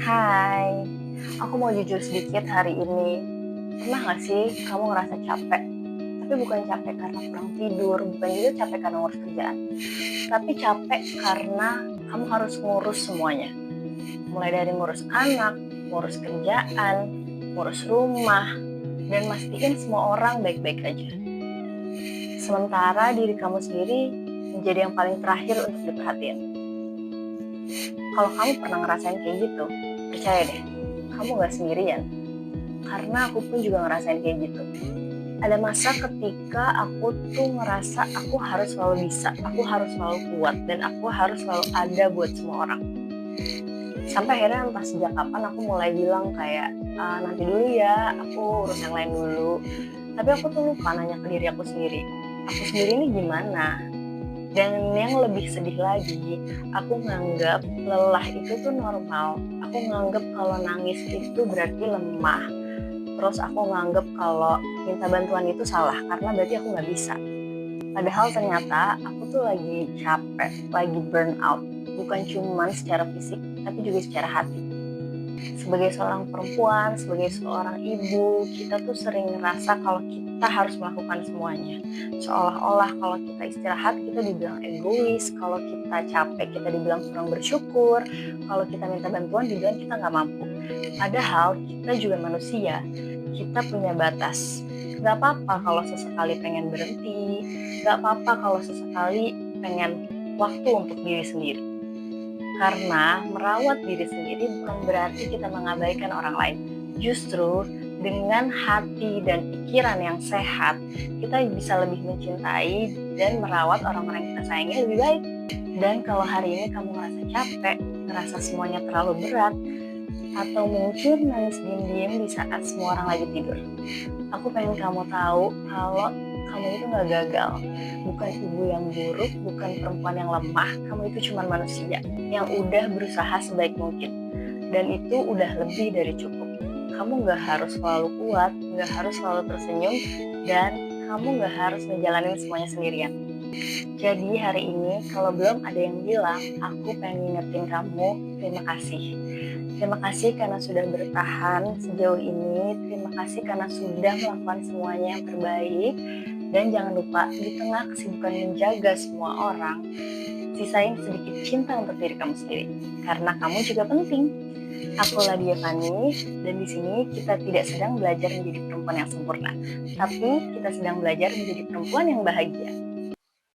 Hai, aku mau jujur sedikit hari ini. Pernah gak sih kamu ngerasa capek? Tapi bukan capek karena kurang tidur, bukan juga capek karena ngurus kerjaan. Tapi capek karena kamu harus ngurus semuanya. Mulai dari ngurus anak, ngurus kerjaan, ngurus rumah, dan mastiin semua orang baik-baik aja. Sementara diri kamu sendiri menjadi yang paling terakhir untuk diperhatiin. Kalau kamu pernah ngerasain kayak gitu, percaya deh, kamu gak sendirian. Karena aku pun juga ngerasain kayak gitu. Ada masa ketika aku tuh ngerasa aku harus selalu bisa, aku harus selalu kuat, dan aku harus selalu ada buat semua orang. Sampai akhirnya entah sejak kapan aku mulai bilang kayak, nanti dulu ya, aku urus yang lain dulu. Tapi aku tuh lupa nanya ke diri aku sendiri ini gimana? Dan yang lebih sedih lagi, aku nganggap lelah itu tuh normal. Aku nganggap kalau nangis itu berarti lemah. Terus aku nganggep kalau minta bantuan itu salah karena berarti aku nggak bisa. Padahal ternyata aku tuh lagi capek, lagi burn out. Bukan cuma secara fisik, tapi juga secara hati. Sebagai seorang perempuan, sebagai seorang ibu, kita tuh sering ngerasa kalau kita harus melakukan semuanya. Seolah-olah kalau kita istirahat, kita dibilang egois. Kalau kita capek, kita dibilang kurang bersyukur. Kalau kita minta bantuan, dibilang kita nggak mampu. Padahal kita juga manusia, kita punya batas. Gak apa-apa kalau sesekali pengen berhenti, gak apa-apa kalau sesekali pengen waktu untuk diri sendiri. Karena merawat diri sendiri bukan berarti kita mengabaikan orang lain. Justru dengan hati dan pikiran yang sehat, kita bisa lebih mencintai dan merawat orang-orang yang kita sayangi lebih baik. Dan kalau hari ini kamu ngerasa capek, ngerasa semuanya terlalu berat, atau mungkin nangis diam-diam di saat semua orang lagi tidur, aku pengen kamu tahu kalau kamu itu gak gagal. Bukan ibu yang buruk, bukan perempuan yang lemah. Kamu itu cuma manusia yang udah berusaha sebaik mungkin. Dan itu udah lebih dari cukup. Kamu gak harus selalu kuat, gak harus selalu tersenyum, dan kamu gak harus ngejalanin semuanya sendirian. Jadi hari ini kalau belum ada yang bilang, aku pengen ngingetin kamu, terima kasih. Terima kasih karena sudah bertahan sejauh ini. Terima kasih karena sudah melakukan semuanya yang terbaik. Dan jangan lupa, di tengah kesibukan menjaga semua orang, sisain sedikit cinta untuk diri kamu sendiri. Karena kamu juga penting. Aku Ladia Fani, dan di sini kita tidak sedang belajar menjadi perempuan yang sempurna. Tapi kita sedang belajar menjadi perempuan yang bahagia.